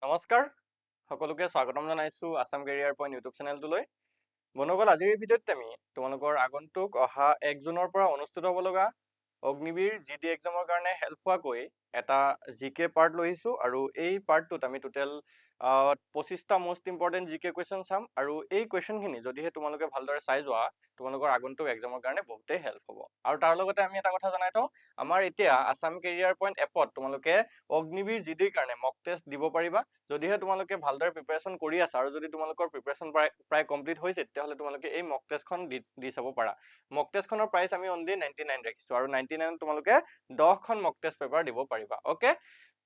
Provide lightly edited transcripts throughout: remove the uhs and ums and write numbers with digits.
নমস্কাৰ সকলোকে স্বাগতম জনাইছো আসাম কেৰিয়াৰ পইণ্ট ইউটিউব চেনেলটোলৈ। বন্ধুসকল, আজিৰ এই ভিডিঅ'ত আমি তোমালোকৰ আগন্তুক অহা 1 জুনৰ পৰা অনুষ্ঠিত হ'ব লগা অগ্নিবীৰ জিডি এক্সামৰ কাৰণে হেল্প হোৱাকৈ এটা জিকে পাৰ্ট লৈ আহিছো আৰু এই পাৰ্টটোত আমি টোটেল 25টা মোষ্ট ইম্পৰ্টেণ্ট জিকে কুৱেশ্যন চাম আৰু এই কুৱেশ্যনখিনি যদিহে তোমালোকে ভালদৰে চাই যোৱা তোমালোকৰ আগন্তুক এক্সামৰ কাৰণে বহুতেই হেল্প হ'ব। আৰু তাৰ লগতে আমি এটা কথা জনাই থওঁ, আমাৰ এতিয়া আসাম কেৰিয়াৰ পইণ্ট এপত তোমালোকে অগ্নিবীৰ জিডিৰ কাৰণে মক টেষ্ট দিব পাৰিবা। যদিহে তোমালোকে ভালদৰে প্ৰিপাৰেশ্যন কৰি আছা আৰু যদি তোমালোকৰ প্ৰিপাৰেশ্যন প্ৰায় কমপ্লিট হৈছে তেতিয়াহ'লে তোমালোকে এই মক টেষ্টখন দি চাব পাৰা। মক টেষ্টখনৰ প্ৰাইচ আমি অনলি 99 ৰাখিছো আৰু 99 তোমালোকে 10খন মক টেষ্ট পেপাৰ দিব পাৰিবা। ওকে,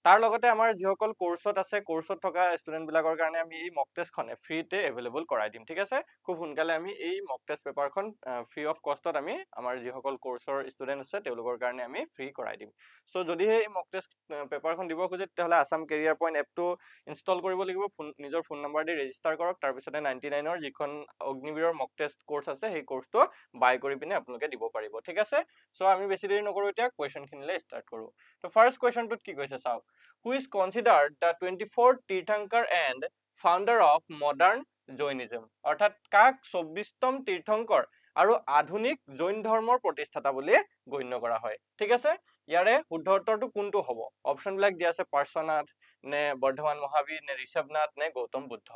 তাৰ লগতে আমাৰ যিসকল কোৰ্সত আছে, কোৰ্সত থকা ষ্টুডেন্ট বিলাকৰ কাৰণে আমি এই মক টেষ্টখনে ফ্ৰীতে এভেইলেবল কৰাই দিম। ঠিক আছে, খুব সোনকালে আমি এই মক টেষ্ট পেপাৰখন ফ্ৰী অফ কষ্টত আমি আমাৰ যিসকল কোৰ্সৰ ষ্টুডেন্ট আছে তেওঁলোকৰ কাৰণে আমি ফ্ৰী কৰাই দিম। সো যদিহে এই মক টেষ্ট পেপাৰখন দিব খোজে তেতিয়াহ'লে আসাম কেৰিয়াৰ পইণ্ট এপটো ইনষ্টল কৰিব লাগিব। নিজৰ ফোন নম্বৰ দি ৰেজিষ্টাৰ কৰক, তাৰপিছতে 99ৰ যিখন অগ্নিবীৰৰ মক টেষ্ট কোৰ্স আছে সেই কোৰ্সটো বাই কৰি পিনে আপোনালোকে দিব পাৰিব। ঠিক আছে, সো আমি বেছি দেৰি নকৰো, এতিয়া কুৱেশ্যনখিনিলৈ ষ্টাৰ্ট কৰো। তো ফাৰ্ষ্ট কুৱেশ্যনটোত কি কৈছে চাওক, who is considered the 24th tirthankar and founder of modern Jainism, অৰ্থাৎ কাক 24তম তীৰ্থংকৰ আৰু আধুনিক জৈন ধৰ্মৰ প্ৰতিষ্ঠাতা বুলি গণ্য কৰা হয়। ঠিক আছে, ইয়াৰে শুদ্ধ উত্তৰটো কোনটো হ'ব? অপশ্যন বিলাক দিয়া আছে, পাৰ্শ্বনাথ নে বৰ্ধমান মহাবীৰ নে ঋষভনাথ নে গৌতম বুদ্ধ।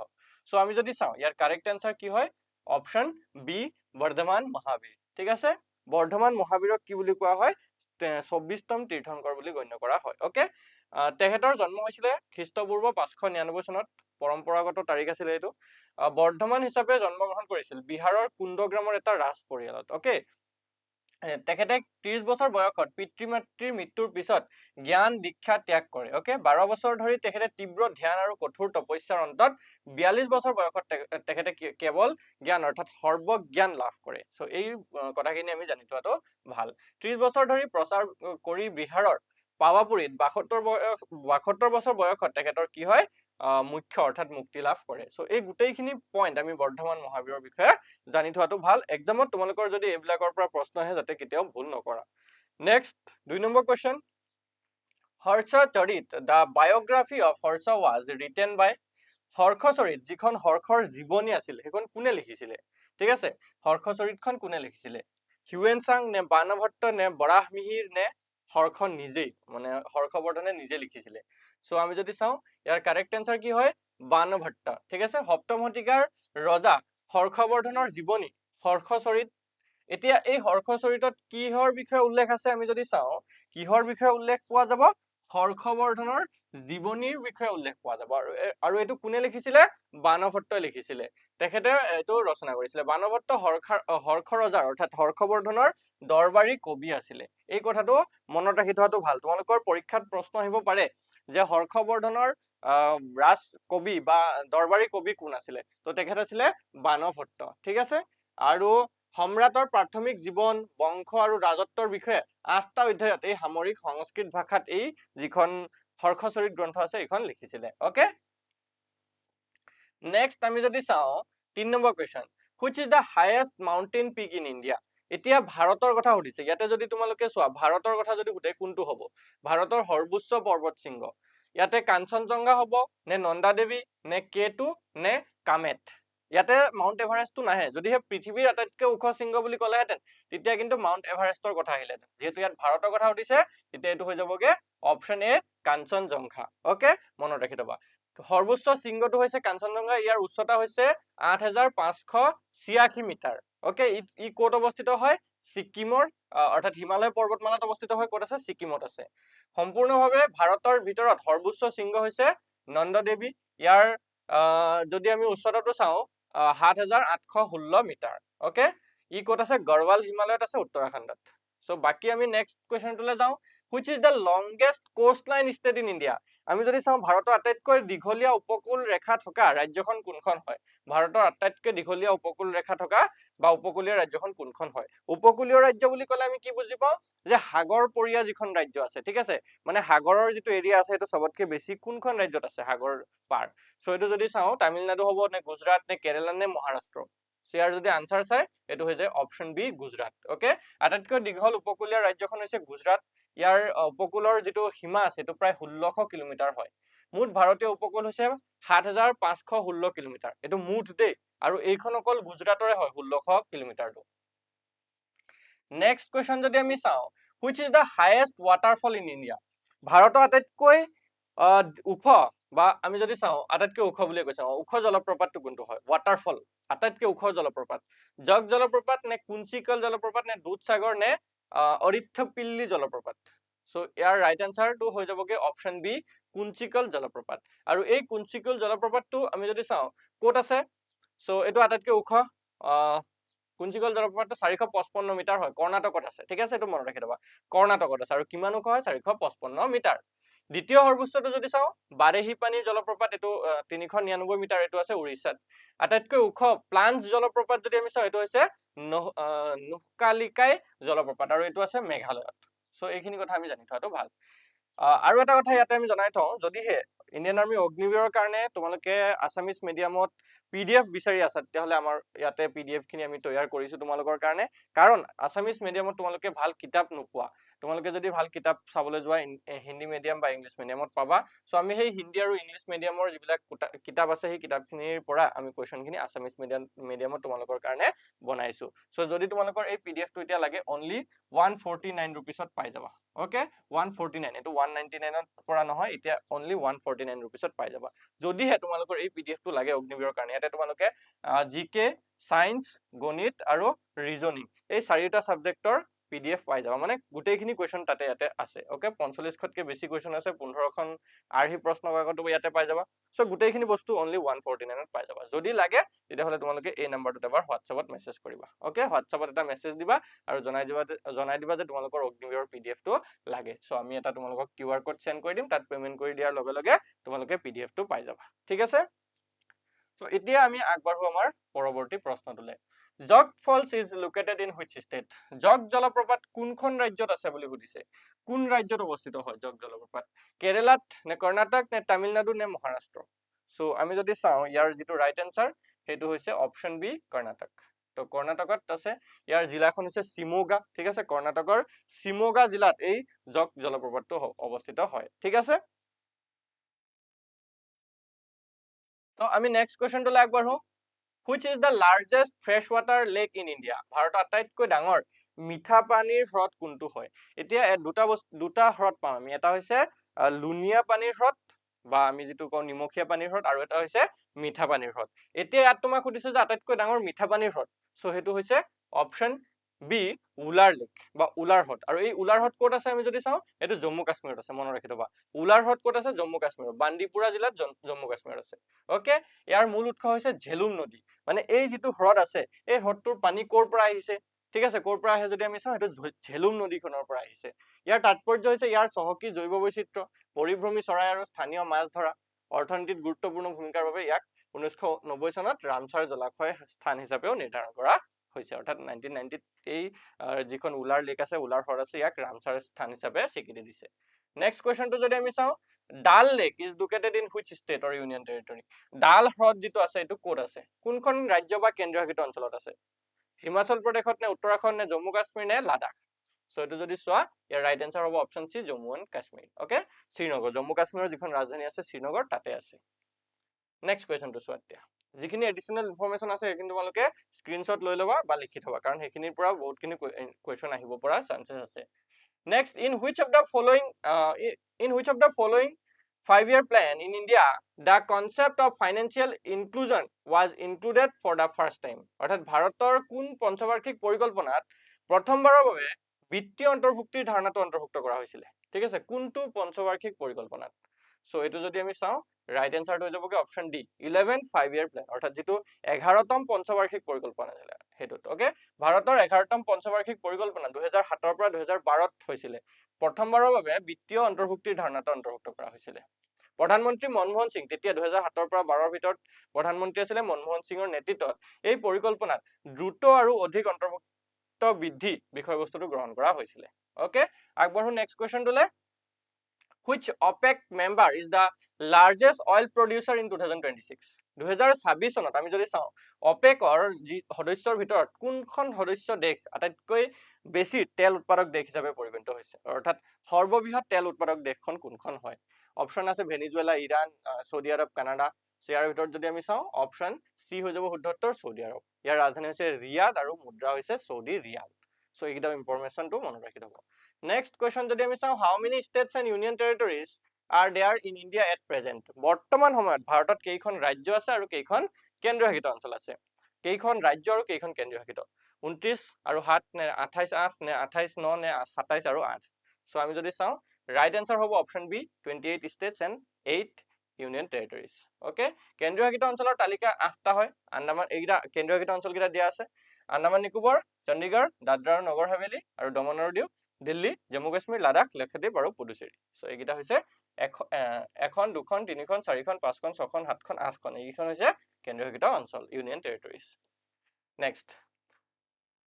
সো আমি যদি চাওঁ ইয়াৰ কাৰেক্ট এনসাৰ কি হয়, অপশ্যন বি বৰ্ধমান মহাবীৰ। ঠিক আছে, বৰ্ধমান মহাবীৰক কি বুলি কোৱা হয়? 24তম তীৰ্থংকৰ বুলি গণ্য কৰা হয়। ওকে, তেখেতৰ জন্ম হৈছিলে খ্ৰীষ্টপূৰ্ব 599 চনত, পৰম্পৰাগত তাৰিখ আছিলে এইটো। বৰ্ধমান হিচাপে জন্মগ্ৰহণ কৰিছিল বিহাৰৰ কুন্দগ্ৰামৰ এটা ৰাজ পৰিয়ালত। ওকে, তেখেতে 30 বছৰ বয়সত পিতৃ মাতৃৰ মৃত্যুৰ পিছত জ্ঞান দীক্ষা ত্যাগ কৰে। ওকে, 12 বছৰ ধৰি তেখেতে তীব্ৰ ধ্যান আৰু কঠোৰ তপস্যাৰ অন্তত 42 বছৰ বয়সত তেখেতে কেৱল জ্ঞান অৰ্থাৎ সৰ্বজ্ঞান লাভ কৰে। সো এই কথাখিনি আমি জানি থোৱাটো ভাল। 30 বছৰ ধৰি প্ৰচাৰ কৰি বিহাৰৰ পাৱাপুৰীত 72 বছৰ বয়সত তেখেতৰ কি হয়, মুখ্য অৰ্থাৎ মুক্তি লাভ কৰে। সো এই গোটেইখিনি পইণ্ট আমি বৰ্ধমান মহাবীৰৰ বিষয়ে জানি থোৱাটো ভাল। এক্সামত তোমালোকৰ যদি এইবিলাকৰ পৰা প্ৰশ্ন আহে যাতে কেতিয়াও ভুল নকৰা। Next 2 number question, Harshacharita the biography of Harsha was written by, Harshacharita যিখন হৰ্ষৰ জীৱনী আছিল সেইখন কোনে লিখিছিলে? ঠিক আছে, হৰ্ষচৰিতখন কোনে লিখিছিলে? হিউৱেন চাং নে বাণভট্ট নে বৰাহ মিহিৰ নে হৰ্ষ নিজেই, মানে হৰ্ষবৰ্ধনে নিজে লিখিছিলে? সো আমি যদি চাওঁ ইয়াৰ কাৰেক্ট এনসাৰ কি হয়, বাণভট্ট। ঠিক আছে, সপ্তম শতিকাৰ ৰজা হৰ্ষবৰ্ধনৰ জীৱনী হৰ্ষচৰিত। এতিয়া এই হৰ্ষচৰিতত কিহৰ বিষয়ে উল্লেখ আছে আমি যদি চাওঁ, কিহৰ বিষয়ে উল্লেখ পোৱা যাব? হৰ্ষবৰ্ধনৰ জীৱনীৰ বিষয়ে উল্লেখ পোৱা যাব। আৰু এইটো কোনে লিখিছিলে? বাণভট্টই লিখিছিলে। তেখেতে এইটো ৰচনা কৰিছিলে। বাণভট্ট হৰ্ষ ৰজাৰ অৰ্থাৎ হৰ্ষবৰ্ধনৰ দৰবাৰী কবি আছিলে। এই কথাটো মনত ৰাখি থোৱাটো ভাল। তোমালোকৰ পৰীক্ষাত প্ৰশ্ন আহিব পাৰে যে হৰ্ষবৰ্ধনৰ ৰাজ কবি বা দৰবাৰী কবি কোন আছিলে? তো তেখেত আছিলে বাণভট্ট। ঠিক আছে, আৰু সম্ৰাটৰ প্ৰাথমিক জীৱন, বংশ আৰু ৰাজত্বৰ বিষয়ে 8টা অধ্যায়ত এই সামৰিক সংস্কৃত ভাষাত এই যিখন হৰ্ষচৰিত গ্ৰন্থ আছে এইখন লিখিছিলে। ওকে, নেক্সট আমি যদি চাওঁ 3 number question, which is the highest mountain peak in India? এতিয়া ভাৰতৰ কথা সুধিছে। ইয়াতে যদি তোমালোকে চোৱা ভাৰতৰ কথা যদি সুধে কোনটো হ'ব? ভাৰতৰ সৰ্বোচ্চ পৰ্বত শৃংগ ইয়াতে কাঞ্চনজংঘা হ'ব নে নন্দা দেৱী নে K2 নে কামেট? ইয়াতে মাউণ্ট এভাৰেষ্টটো নাহে। যদিহে পৃথিৱীৰ আটাইতকৈ ওখ শৃংগ বুলি ক'লেহেঁতেন তেতিয়া কিন্তু মাউণ্ট এভাৰেষ্টৰ কথা আহিলেহেঁতেন। যিহেতু ইয়াত ভাৰতৰ কথা সুধিছে তেতিয়া এইটো হৈ যাবগে অপশ্যন এ কাঞ্চনজংঘা। ওকে, মনত ৰাখি থবা। সৰ্বোচ্চ শৃংগটো হৈছে কাঞ্চনজংঘা। ইয়াৰ উচ্চতা হৈছে 8586 মিটাৰ। ওকে, ই ক'ত অৱস্থিত হয়? ছিকিমৰ অৰ্থাৎ হিমালয় পৰ্বতমালাত অৱস্থিত হয়। ক'ত আছে? ছিকিমত আছে। সম্পূৰ্ণভাৱে ভাৰতৰ ভিতৰত সৰ্বোচ্চ শৃংগ হৈছে নন্দা দেৱী। ইয়াৰ যদি আমি উচ্চতাটো চাওঁ 7816 মিটাৰ। ওকে, ই ক'ত আছে? গড়ৱাল হিমালয়ত আছে, উত্তৰাখণ্ডত। সো বাকি আমি নেক্সট কুৱেশ্যনটোলৈ যাওঁ, which is the longest coast line state in India? আমি যদি চাওঁ ভাৰতৰ আটাইতকৈ দীঘলীয়া উপকূল ৰেখা থকা ৰাজ্যখন কোনখন হয়? ভাৰতৰ আটাইতকৈ দীঘলীয়া উপকূল ৰেখা থকা বা উপকূলীয় ৰাজ্যখন কোনখন হয়? উপকূলীয় ৰাজ্য বুলি ক'লে আমি কি বুজি পাওঁ যে সাগৰপৰীয়া যিখন ৰাজ্য আছে। ঠিক আছে, মানে সাগৰৰ যিটো এৰিয়া আছে সেইটো চবতকৈ বেছি কোনখন ৰাজ্যত আছে? সাগৰ পাৰ। সো এইটো যদি চাওঁ তামিলনাডু হ'ব নে গুজৰাট নে কেৰেলা নে মহাৰাষ্ট্ৰ? ইয়াৰ যদি আনসাৰ চাই এইটো হৈ যায় অপশ্যন বি গুজৰাট। ওকে, আটাইতকৈ দীঘল উপকূলীয় ৰাজ্যখন হৈছে গুজৰাট। ইয়াৰ উপকূলৰ যিটো সীমা আছে সেইটো প্ৰায় 1600 কিলোমিটাৰ হয়। মুঠ ভাৰতীয় উপকূল হৈছে ৭৫১৬ কিলোমিটাৰ, এইটো মুঠ দেই, আৰু এইখন অকল গুজৰাটৰে হয় ১৬০০ কিলোমিটাৰটো। নেক্সট কুৱেশ্যন যদি আমি চাওঁ, which is the highest waterfall in India? ভাৰতৰ আটাইতকৈ ওখ, বা আমি যদি চাওঁ আটাইতকৈ ওখ বুলি কৈছে, ওখ জলপ্ৰপাতটো কোনটো হয়? ৱাটাৰফল, আটাইতকৈ ওখ জলপ্ৰপাত, জগ জলপ্ৰপাত নে কুঞ্চিকল জলপ্ৰপাত নে দুধসাগৰ নে অৰিথ্যপিল্লি জলপ্ৰপাত? সো ইয়াৰ ৰাইট আনসাৰটো হৈ যাবগে অপশ্যন বি, কুঞ্চিকল জলপ্ৰপাত। আৰু এই কুঞ্চিকল জলপ্ৰপাতটো আমি যদি চাওঁ ক'ত আছে, সো এইটো আটাইতকৈ ওখ কুঞ্চিকল জলপ্ৰপাতটো 455 মিটাৰ হয়, কৰ্ণাটকত আছে, ঠিক আছে, এইটো মনত ৰাখি থবা, কৰ্ণাটকত আছে, আৰু কিমান ওখ হয়? 455 মিটাৰ। দ্বিতীয় সৰ্বোচ্চটো যদি চাওঁ বাৰেহি পানীৰ জলপ্ৰপাত, এইটো 399 মিটাৰ, এইটো আছে উৰিষ্যাত। আটাইতকৈ ওখ প্লাঞ্চ জলপ্ৰপাত যদি আমি চাওঁ, এইটো হৈছে নুহকালিকাই জলপ্ৰপাত, আৰু এইটো আছে মেঘালয়ত। সো এইখিনি কথা আমি জানি থোৱাটো ভাল। আৰু এটা কথা ইয়াতে আমি জনাই থওঁ, যদিহে ইণ্ডিয়ান আৰ্মি অগ্নিবীৰৰ কাৰণে তোমালোকে আছামিজ মিডিয়ামত PDF বিচাৰি আছা, তেতিয়াহ'লে আমাৰ ইয়াতে PDF খিনি আমি তৈয়াৰ কৰিছো তোমালোকৰ কাৰণে, কাৰণ আছামিজ মিডিয়ামত তোমালোকে ভাল কিতাপ নোপোৱা। তোমালোকে যদি ভাল কিতাপ চাবলৈ যোৱা হিন্দী মিডিয়াম বা ইংলিছ মিডিয়ামত পাবা। সো আমি সেই হিন্দী আৰু ইংলিছ মিডিয়ামৰ যিবিলাক কিতাপ আছে, সেই কিতাপখিনিৰ পৰা আমি কুৱেশ্যনখিনি আছামিজ মিডিয়ামত তোমালোকৰ কাৰণে বনাইছো। সো যদি তোমালোকৰ এই PDFটো এতিয়া লাগে, অনলি 149 ৰুপিছত পাই যাবা। অ'কে, 149, এইটো 199ত পৰা নহয়, এতিয়া অনলি 149 ৰুপিছত পাই যাবা। যদিহে তোমালোকৰ এই PDFটো লাগে অগ্নিবীৰৰ কাৰণে, ইয়াতে তোমালোকে GK, সায়েন্স, গণিত আৰু ৰিজনিং, এই 4টা সাবজেক্টৰ PDF পাই যাবা, মানে গোটেইখিনি কুৱেশ্যন তাতে ইয়াতে আছে। অ'কে, 45খতকৈ বেছি কুৱেশ্যন আছে, 15খন আৰ্হি প্ৰশ্ন কাকতো ইয়াতে পাই যাবা। সো গোটেইখিনি বস্তু অনলি 149ত পাই যাবা। যদি লাগে তেতিয়াহ'লে তোমালোকে এই নাম্বাৰটোত এবাৰ হোৱাটছএপত মেছেজ কৰিবা। অ'কে, হোৱাটছএপত এটা মেছেজ দিবা আৰু জনাই দিবা যে তোমালোকৰ অগ্নিবীৰৰ PDFটো লাগে। সো আমি এটা তোমালোকক QR কোড সেন্ড কৰি দিম, তাত পেমেন্ট কৰি দিয়াৰ লগে লগে তোমালোকে PDFটো পাই যাবা, ঠিক আছে। সো এতিয়া আমি আগবাঢ়ো আমাৰ পৰৱৰ্তী প্ৰশ্নটোলৈ। Jog falls is located in which state? Jog জলপ্ৰপাত কোনখন ৰাজ্যত আছে বুলি সুধিছে। কোন ৰাজ্যত অৱস্থিত হয় জগ জলপ্ৰপাত? কেৰেলাত নে কৰ্ণাটক নে তামিলনাডু নে মহাৰাষ্ট্ৰ? সো আমি যদি চাওঁ ইয়াৰ যিটো ৰাইট আনসাৰ, সেইটো হৈছে অপশ্যন বি, কৰ্ণাটক। তো কৰ্ণাটকত আছে, ইয়াৰ জিলাখন হৈছে শিমোগা, ঠিক আছে, কৰ্ণাটকৰ শিমোগা জিলাত এই জগ জলপ্ৰপাতটো অৱস্থিত হয়, ঠিক আছে। তো আমি next কুৱেশ্যনটোলৈ আগবাঢ়ো। Which is the largest freshwater lake in India? ভাৰতৰ আটাইতকৈ ডাঙৰ মিঠা পানীৰ হ্ৰদ কোনটো হয়? এতিয়া দুটা হ্ৰদ পাম আমি, এটা হৈছে লুণীয়া পানীৰ হ্ৰদ, বা আমি যিটো কওঁ নিমখীয়া পানীৰ হ্ৰদ, আৰু এটা হৈছে মিঠা পানীৰ হ্ৰদ। এতিয়া ইয়াত তোমাক সুধিছে যে আটাইতকৈ ডাঙৰ মিঠা পানীৰ হ্ৰদ, সো সেইটো হৈছে অপশ্যন বি, উলাৰ লেক বা উলাৰ হ্ৰদ। আৰু এই উলাৰ হ্ৰদ ক'ত আছে আমি যদি চাওঁ, এইটো জম্মু কাশ্মীৰত আছে, মনত ৰাখি থবা। উলাৰ হ্ৰদ ক'ত আছে? জম্মু কাশ্মীৰত, বান্দিপুৰা জিলাত জম্মু কাশ্মীৰত আছে। অ'কে, ইয়াৰ মূল উৎস হৈছে ঝেলুম নদী। মানে এই যিটো হ্ৰদ আছে, এই হ্ৰদটোৰ পানী ক'ৰ পৰা আহিছে, ঠিক আছে, ক'ৰ পৰা আহে যদি আমি চাওঁ, সেইটো ঝেলুম নদীখনৰ পৰা আহিছে। ইয়াৰ তাৎপৰ্য হৈছে ইয়াৰ চহকী জৈৱ বৈচিত্ৰ্য, পৰিভ্ৰমী চৰাই আৰু স্থানীয় মাছ ধৰা, অৰ্থনীতিত গুৰুত্বপূৰ্ণ ভূমিকাৰ বাবে ইয়াক 1990 চনত ৰামচাৰ জলাশয় স্থান হিচাপেও নিৰ্ধাৰণ কৰা হৈছে। অৰ্থাৎ 1990ত এই যিখন উলাৰ লেক আছে, উলাৰ হ্ৰদ আছে, ইয়াক ৰামচাৰ স্থান হিচাপে স্বীকৃতি দিছে। নেক্সট কুৱেশ্যনটো যদি আমি চাওঁ, Dal lake is located in which state or union territory? Dal হ্ৰদ যিটো আছে, এইটো ক'ত আছে? কোনখন ৰাজ্য বা কেন্দ্ৰীয় শাসিত অঞ্চলত আছে? হিমাচল প্ৰদেশত নে উত্তৰাখণ্ড নে জম্মু কাশ্মীৰ নে লাডাখ? সো এইটো যদি চোৱা, ইয়াৰ ৰাইট আনসাৰ হ'ব option C, Jammu and Kashmir. Okay, Srinagar, Jammu কাশ্মীৰৰ যিখন ৰাজধানী আছে শ্ৰীনগৰ, তাতে আছে। নেক্সট কুৱেশ্যনটো চোৱা, এতিয়া যিখিনি এডিশ্যনেল ইনফৰমেশ্যন আছে সেইখিনি তোমালোকে স্ক্ৰীনশ্বট লৈ ল'বা বা লিখি থবা, কাৰণ সেইখিনিৰ পৰা বহুতখিনি কুৱেশ্যন আহিব পৰা চান্সেছ আছে। Next, in which of the following 5-year plan in India the concept of financial inclusion was included for the first time? অৰ্থাৎ ভাৰতৰ কোন পঞ্চবাৰ্ষিক পৰিকল্পনাত প্ৰথমবাৰৰ বাবে বিত্তীয় অন্তৰ্ভুক্তিৰ ধাৰণাটো অন্তৰ্ভুক্ত কৰা হৈছিলে? ঠিক আছে, কোনটো পঞ্চবাৰ্ষিক পৰিকল্পনাত? সো এইটো যদি আমি চাওঁ, ৰাইট এনসাৰটো হৈ যাবগে অপশ্যন ডি, 11 5-year plan, অৰ্থাৎ যিটো 11তম পঞ্চবাৰ্ষিক পৰিকল্পনা আছিলে সেইটোত। অ'কে, ভাৰতৰ 11তম পঞ্চবাৰ্ষিক পৰিকল্পনা 2007ৰ পৰা 2012ত হৈছিলে। প্ৰথমবাৰৰ বাবে বিত্তীয় অন্তৰ্ভুক্তিৰ ধাৰণাটো অন্তৰ্ভুক্ত কৰা হৈছিলে। প্ৰধানমন্ত্ৰী মনমোহন সিং, তেতিয়া 2007ৰ পৰা 12ৰ ভিতৰত প্ৰধানমন্ত্ৰী আছিলে মনমোহন সিঙৰ নেতৃত্বত এই পৰিকল্পনাত দ্ৰুত আৰু অধিক অন্তৰ্ভুক্ত বৃদ্ধি বিষয়বস্তুটো গ্ৰহণ কৰা হৈছিলে। অ'কে, আগবাঢ়ো নেক্সট কুৱেশ্যনটোলৈ। Which OPEC member is the largest oil producer in 2026? 2026 চনত আমি যদি চাওঁ, অপেকৰ যি সদস্যৰ ভিতৰত কোনখন সদস্য দেশ আটাইতকৈ বেছি তেল উৎপাদক দেশ হিচাপে পৰিগণিত হৈছে, অৰ্থাৎ সৰ্ববৃহৎ তেল উৎপাদক দেশখন কোনখন হয়? অপশ্যন আছে ভেনিজুৱেলা, ইৰাণ, সৌদি আৰব, কানাডা। ইয়াৰ ভিতৰত যদি আমি চাওঁ অপশ্যন চি হৈ যাব শুদ্ধ উত্তৰ সৌদি আৰব। ইয়াৰ ৰাজধানী হৈছে ৰিয়াদ আৰু মুদ্ৰা হৈছে সৌদি ৰিয়াল। চ' এইকেইটা ইনফৰমেশ্যনটো মনত ৰাখি থ'ব। নেক্সট কুৱেশ্যন যদি আমি চাওঁ, how many states and union territories are there in India at present? বৰ্তমান সময়ত ভাৰতত কেইখন ৰাজ্য আছে আৰু কেইখন কেন্দ্ৰীয় শাসিত অঞ্চল আছে? কেইখন ৰাজ্য আৰু কেইখন কেন্দ্ৰীয় শাসিত? 29 আৰু 7 নে 28 8 নে 28 9 নে 27 আৰু 8? চ' আমি যদি চাওঁ ৰাইট এনচাৰ হ'ব option B 28 states and 8 union territories. Okay, কেন্দ্ৰীয় শাসিত অঞ্চলৰ তালিকা 8টা হয়। আন্দামান এইকেইটা কেন্দ্ৰীয় শাসিত অঞ্চলকেইটা দিয়া আছে, আন্দামান নিকোবৰ, চণ্ডীগড়, দাদৰা আৰু নগৰ হাভেলী আৰু দমন আৰু দিউ, দিল্লী, জম্মু কাশ্মীৰ, লাডাখ, লক্ষদ্বীপ আৰু পুডুচেৰী। চ' এইকেইটা হৈছে এখন, দুখন, তিনিখন, চাৰিখন, পাঁচখন, ছখন, সাতখন, আঠখন। এইকেইখন হৈছে কেন্দ্ৰীয় শাসিত অঞ্চল, union territories. Next,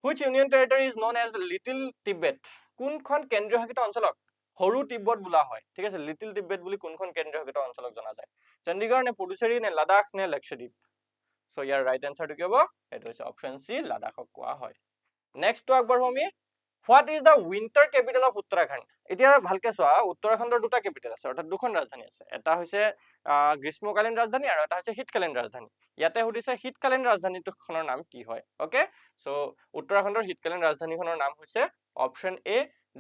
which union territory is known as little Tibet? কোনখন কেন্দ্ৰীয় শাসিত অঞ্চলক সৰু তিব্বত বোলা হয়? ঠিক আছে, লিটিল তিব্বেট বুলি কোনখন কেন্দ্ৰীয় শাসিত অঞ্চলক জনা যায়? চণ্ডীগড় নে পুডুচেৰী নে লাডাখ নে লক্ষদ্বীপ? চ' ইয়াৰ ৰাইট এনচাৰটো কি হ'ব? এইটো হৈছে অপশ্যন চি, লাডাখক কোৱা হয়। নেক্সটটো আগবাঢ়ো আমি। What is the winter capital of Uttarakhand? এতিয়া ভালকে চোৱা, উত্তৰাখণ্ডৰ দুটা কেপিটেল আছে, অৰ্থাৎ দুখন ৰাজধানী আছে। এটা হৈছে গ্ৰীষ্মকালীন ৰাজধানী আৰু এটা হৈছে শীতকালীন ৰাজধানী। ইয়াতে সুধিছে শীতকালীন ৰাজধানীখনৰ নাম কি হয়? অ'কে, চ' উত্তৰাখণ্ডৰ শীতকালীন ৰাজধানীখনৰ নাম হৈছে অপশ্যন এ,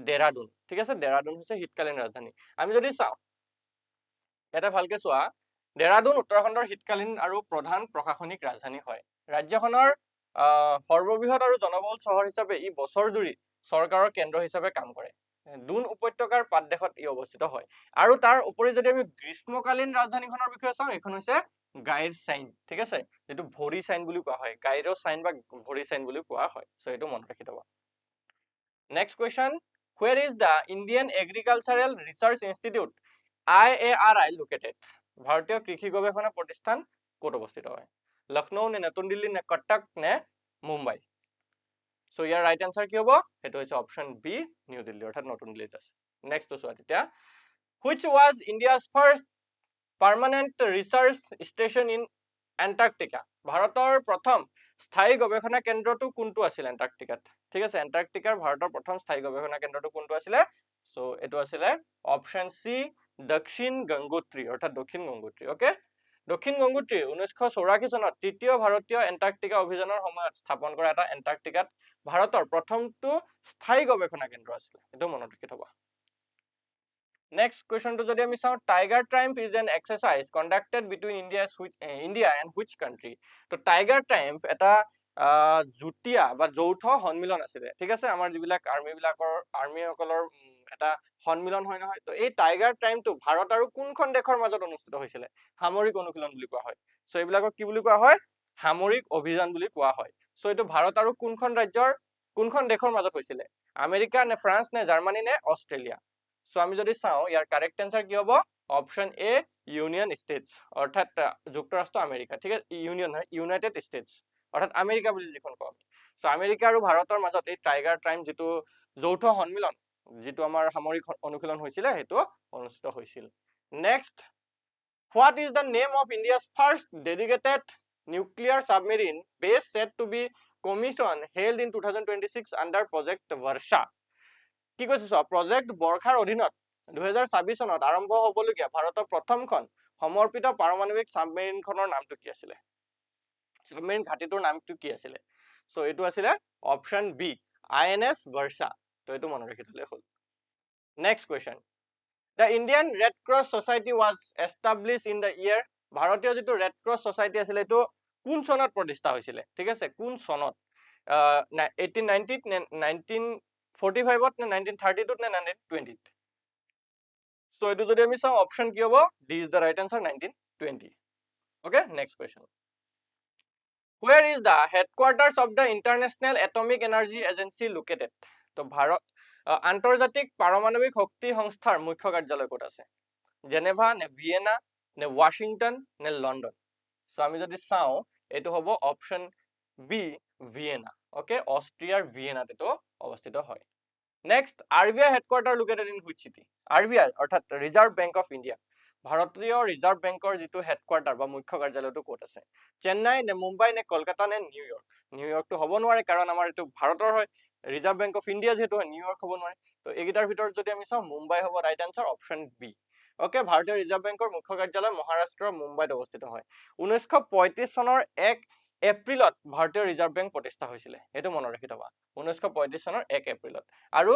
দেৰাডুন। ঠিক আছে, দেৰাডুন হৈছে শীতকালীন ৰাজধানী। আমি যদি চাওঁ ইয়াতে ভালকে চোৱা, দেৰাডুন উত্তৰাখণ্ডৰ শীতকালীন আৰু প্ৰধান প্ৰশাসনিক ৰাজধানী হয়। ৰাজ্যখনৰ সৰ্ববৃহৎ আৰু জনবহুল চহৰ হিচাপে ই বছৰ জুৰি চৰকাৰৰ কেন্দ্ৰ হিচাপে কাম কৰে। দুন উপত্যকাৰ পাদদেশত ই অৱস্থিত হয়। আৰু তাৰ উপৰি যদি আমি গ্ৰীষ্মকালীন ৰাজধানীখনৰ বিষয়ে চাওঁ, এইখন হৈছে গাইৰ চাইন। ঠিক আছে, যিটো ভৰি চাইন বুলি কোৱা হয়, গাইৰ চাইন বা ভৰি চাইন বুলি কোৱা হয়। চ' এইটো মনত ৰাখি থবা। Next question, where is the Indian Agricultural Research Institute IARI located? ভাৰতীয় কৃষি গৱেষণা প্ৰতিষ্ঠান ক'ত অৱস্থিত হয়? লক্ষ্ণৌ নে নতুন দিল্লী নে কটক নে মুম্বাই? চ' ইয়াৰ ৰাইট এনচাৰ কি হ'ব? সেইটো হৈছে অপশ্যন বি, নিউ দিল্লী, অৰ্থাৎ নতুন দিল্লীত আছে। নেক্সটটো চোৱা তেতিয়া, which was India's first permanent research station in Antarctica? ভাৰতৰ প্ৰথম স্থায়ী গৱেষণা কেন্দ্ৰটো কোনটো আছিল এণ্টাৰ্কটিকাত? ঠিক আছে, এণ্টাৰ্কটিকাৰ ভাৰতৰ প্ৰথম স্থায়ী গৱেষণা কেন্দ্ৰটো কোনটো আছিলে? চ' এইটো আছিলে অপশ্যন চি, দক্ষিণ গংগোত্ৰী, অৰ্থাৎ দক্ষিণ গংগোত্ৰী। অ'কে, দক্ষিণ গংগোত্ৰী 1984 চনত তৃতীয় ভাৰতীয় এণ্টাৰ্কটিকা অভিযানৰ সময়ত স্থাপন কৰা এটা এণ্টাৰ্কটিকাত ভাৰতৰ প্ৰথমটো স্থায়ী গৱেষণা কেন্দ্ৰ আছিলে। এইটো মনত ৰাখি থবা। নেক্সট কুৱেশ্যনটো যদি আমি চাওঁ, tiger triumph is an exercise conducted between India and which country? তো টাইগাৰ ট্ৰাইম্ফ এটা যুটীয়া বা যৌথ সন্মিলন আছিলে। ঠিক আছে, আমাৰ যিবিলাক আৰ্মীসকলৰ এটা সন্মিলন হয় নহয়, তো এই টাইগাৰ ট্ৰাইম্ফটো ভাৰত আৰু কোনখন দেশৰ মাজত অনুষ্ঠিত হৈছিলে? সামৰিক অনুশীলন বুলি কোৱা হয়। চ' এইবিলাকক কি বুলি কোৱা হয়? সামৰিক অভিযান বুলি কোৱা হয়। চ' এইটো ভাৰত আৰু কোনখন দেশৰ মাজত হৈছিলে? আমেৰিকা নে ফ্ৰান্স নে জাৰ্মানী নে অষ্ট্ৰেলিয়া? চ' আমি যদি চাওঁ ইয়াৰ কাৰেক্ট এনচাৰ কি হ'ব? অপশ্যন এ, ইউনিয়ন ষ্টেটছ, অৰ্থাৎ যুক্তৰাষ্ট্ৰ আমেৰিকা। ঠিক আছে, ইউনিয়ন হয়, ইউনাইটেড ষ্টেটছ, অৰ্থাৎ আমেৰিকা বুলি যিখন কওঁ। চ' আমেৰিকা আৰু ভাৰতৰ মাজত এই টাইগাৰ ট্ৰাইম্ফ যিটো যৌথ সন্মিলন, যিটো আমাৰ সামৰিক অনুশীলন হৈছিলে, সেইটো অনুষ্ঠিত হৈছিল। Next, what is the name of India's first dedicated nuclear submarine base set to be commission held in 2026 under project Varsha? কি কৈছে চোৱা, প্ৰজেক্ট বৰ্ষাৰ অধীনত 2026 চনত আৰম্ভ হ'বলগীয়া ভাৰতৰ প্ৰথমখন সমৰ্পিত পাৰমাণৱিক ছাবমেৰিনখনৰ নামটো কি আছিলে? ছাবমেৰিন ঘাটিটোৰ নামটো কি আছিলে? চ' এইটো আছিলে অপশ্যন বি, INS বৰ্ষা। তো এইটো মনত ৰাখি থলে হ'ল। Next question, the Indian red cross society was establish in the year? ভাৰতীয় যিটো ৰেড ক্ৰছ ছ'চাইটি আছিলে, এইটো কোন চনত প্ৰতিষ্ঠা হৈছিলে? ঠিক আছে, কোন চনত? 1890 নে 1945 নে 1932 নে 1920? চ' এইটো যদি আমি চাওঁ অপশ্যন কি হ'ব? D is the right answer, 1920। Okay, next question, where is the headquarters of the International Atomic Energy Agency located? তো আন্তৰ্জাতিক পাৰমাণৱিক শক্তি সংস্থাৰ মুখ্য কাৰ্যালয় ক'ত আছে? জেনেভা নে ভিয়েনা নে ৱাশ্বিংটন নে লণ্ডন? চ' আমি যদি চাওঁ এইটো হ'ব অপশ্যন বি, ভিয়েনা। অ'কে, অষ্ট্ৰিয়াৰ ভিয়েনাত এইটো অৱস্থিত হয়। Next, RBI headquarter located in which city? RBI অৰ্থাৎ ৰিজাৰ্ভ বেংক অফ ইণ্ডিয়া, ভাৰতীয় ৰিজাৰ্ভ বেংকৰ যিটো হেডকোৱাৰ্টাৰ বা মুখ্য কাৰ্যালয়টো ক'ত আছে? চেন্নাই নে মুম্বাই নে কলকাতা নে নিউয়ৰ্ক? নিউয়ৰ্কটো হ'ব নোৱাৰে, কাৰণ আমাৰ এইটো ভাৰতৰ হয়, ৰিজাৰ্ভ বেংক অফ ইণ্ডিয়া যিহেতু হয়, নিউয়ৰ্ক হ'ব নোৱাৰে। তো এইকেইটাৰ ভিতৰত যদি আমি চাওঁ মুম্বাই হ'ব right answer, option B. Okay, ভাৰতীয় ৰিজাৰ্ভ বেংকৰ মুখ্য কাৰ্যালয় মহাৰাষ্ট্ৰৰ মুম্বাইত অৱস্থিত হয়। 1935 চনৰ 1 এপ্ৰিলত ভাৰতীয় ৰিজাৰ্ভ বেংক প্ৰতিষ্ঠা হৈছিলে, এইটো মনত ৰাখি থবা। 1935 চনৰ 1 এপ্ৰিলত। আৰু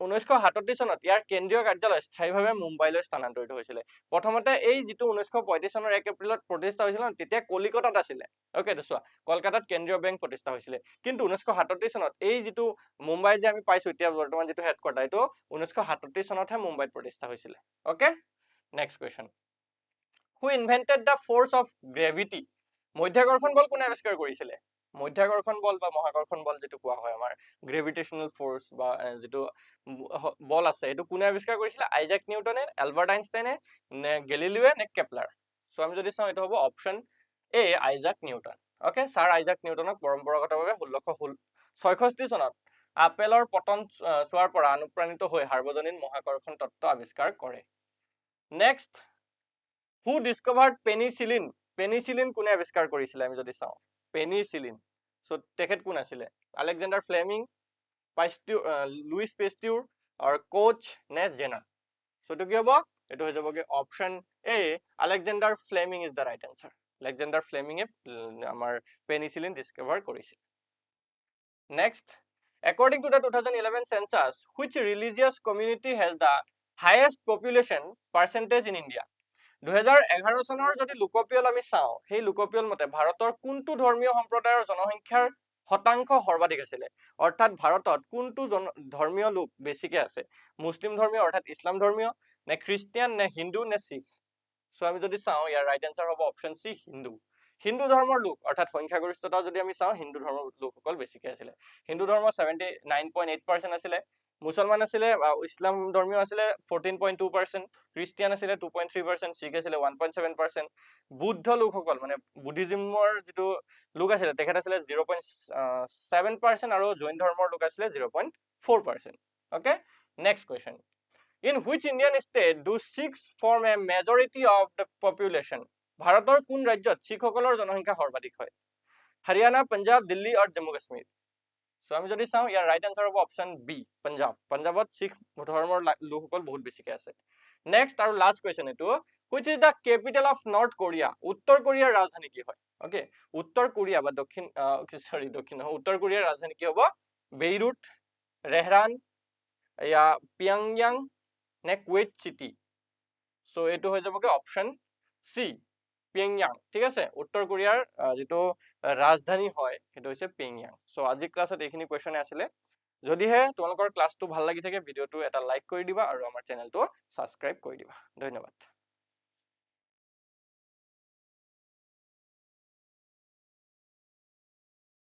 1937 চনত ইয়াৰ কেন্দ্ৰীয় কাৰ্যালয় স্থায়ীভাৱে মুম্বাইলৈ স্থানান্তৰিত হৈছিলে। প্ৰথমতে এই যিটো 1935 চনৰ 1 এপ্ৰিলত প্ৰতিষ্ঠা হৈছিল তেতিয়া কলিকতাত আছিলে। ওকে, তো চোৱা, কলকাতাত কেন্দ্ৰীয় বেংক প্ৰতিষ্ঠা হৈছিলে। কিন্তু 1937 চনত এই যিটো মুম্বাই যে আমি পাইছো এতিয়া বৰ্তমান যিটো হেডকোৱাৰ্টাৰ, এইটো 1937 চনতহে মুম্বাইত প্ৰতিষ্ঠা হৈছিলে। Okay, next question. Who invented the force of gravity? মধ্যাকৰ্ষণ বল কোনে আৱিষ্কাৰ কৰিছিলে? মধ্যাকৰ্ষণ বল বা মহাকৰ্ষণ বল যিটো কোৱা হয়, আমাৰ গ্ৰেভিটেশ্যনেল ফ'ৰ্চ বা যিটো বল আছে, এইটো কোনে আৱিষ্কাৰ কৰিছিলে? আইজাক নিউটনে, এলবাৰ্ট আইনষ্টাইনে, নে গেলিলিওৱে, নে কেপলাৰ? সো আমি যদি চাওঁ, এইটো হ'ব option A, Isaac Newton. Okay, sir Isaac নিউটনক পৰম্পৰাগতভাৱে 1666 চনত আপেলৰ পতন চোৱাৰ পৰা অনুপ্ৰাণিত হৈ সাৰ্বজনীন মহাকৰ্ষণ তত্ত্ব আৱিষ্কাৰ কৰে। নেক্সট, হু ডিস্কভাৰ্ড পেনিচিলিন? পেনিচিলিন কোনে আৱিষ্কাৰ কৰিছিলে আমি যদি চাওঁ? পেনিচিলিন, সো তেখেত কোন আছিলে? আলেকজেণ্ডাৰ ফ্লেমিং, লুইচ পেষ্টিউৰ, আৰু কোচ নে জেনাৰ? সো এইটো কি হ'ব? এইটো হৈ যাবগে option A, Alexander Fleming is the right answer. Alexander ফ্লেমিঙে আমাৰ পেনিচিলিন ডিস্কভাৰ কৰিছিল। Next, according to the 2011 census, which religious community has the highest population percentage in India? 2011 চনৰ যদি লোকপিয়ল আমি চাওঁ, সেই লোকপিয়ল মতে ভাৰতৰ কোনটো ধৰ্মীয় সম্প্ৰদায়ৰ জনসংখ্যাৰ শতাংশ সৰ্বাধিক আছিলে? অৰ্থাৎ ভাৰতত কোনটো ধৰ্মীয় লোক বেছিকে আছে? মুছলিম ধৰ্মীয় অৰ্থাৎ ইছলাম ধৰ্মীয়, নে খ্ৰীষ্টিয়ান, নে হিন্দু, নে শিখ? সো আমি যদি চাওঁ, ইয়াৰ ৰাইট এনসাৰ হ'ব অপশ্যন চি, হিন্দু। হিন্দু ধৰ্মৰ লোক অৰ্থাৎ সংখ্যাগৰিষ্ঠতা যদি আমি চাওঁ, হিন্দু ধৰ্মৰ লোকসকল বেছিকে আছিলে। হিন্দু ধৰ্ম 79.8% আছিলে, মুছলমান আছিলে, ইছলাম ধৰ্মীয় আছিলে 14.2%, খ্ৰীষ্টিয়ান আছিলে 2.3%, শিখ আছিলে 1.7%, বুদ্ধ লোকসকল মানে বুদ্ধিজিমৰ যিটো লোক আছিলে তেখেত আছিলে 0.7%, আৰু জৈন ধৰ্মৰ লোক আছিলে 0.4%। Okay, next question. In which Indian state do Sikhs form a majority of the population? ভাৰতৰ কোন ৰাজ্যত শিখসকলৰ জনসংখ্যা সৰ্বাধিক হয়? হাৰিয়ানা, পাঞ্জাব, দিল্লী আৰু জম্মু কাশ্মীৰ? সো আমি যদি চাওঁ, ইয়াৰ ৰাইট এনসাৰ হ'ব অপশ্যন বি, পাঞ্জাব। পাঞ্জাবত শিখ ধৰ্মৰ লোকসকল বহুত বেছিকে আছে। নেক্সট আৰু লাষ্ট কুৱেশ্যন এইটো, which is the capital of North Korea? উত্তৰ কোৰিয়াৰ ৰাজধানী কি হয়? ওকে, উত্তৰ কোৰিয়া বা উত্তৰ কোৰিয়াৰ ৰাজধানী কি হ'ব? বেইৰুট, ৰেহৰান, या পিয়ংয়াং, নে কুৱেইট চিটি? সো এইটো হৈ যাবগে অপশ্যন চি, পিয়ংয়াং। ঠিক আছে, উত্তৰ কোৰিয়াৰ যিটো ৰাজধানী হয় সেইটো হৈছে পিয়ংয়াং। সো আজি ক্লাছত এইখিনি কুৱেশ্যনে আছিলে। যদিহে তোমালোকৰ ক্লাছটো ভাল লাগি থাকে, ভিডিঅ'টো এটা লাইক কৰি দিবা আৰু আমাৰ চেনেলটো ছাবস্ক্ৰাইব কৰি দিবা। ধন্যবাদ।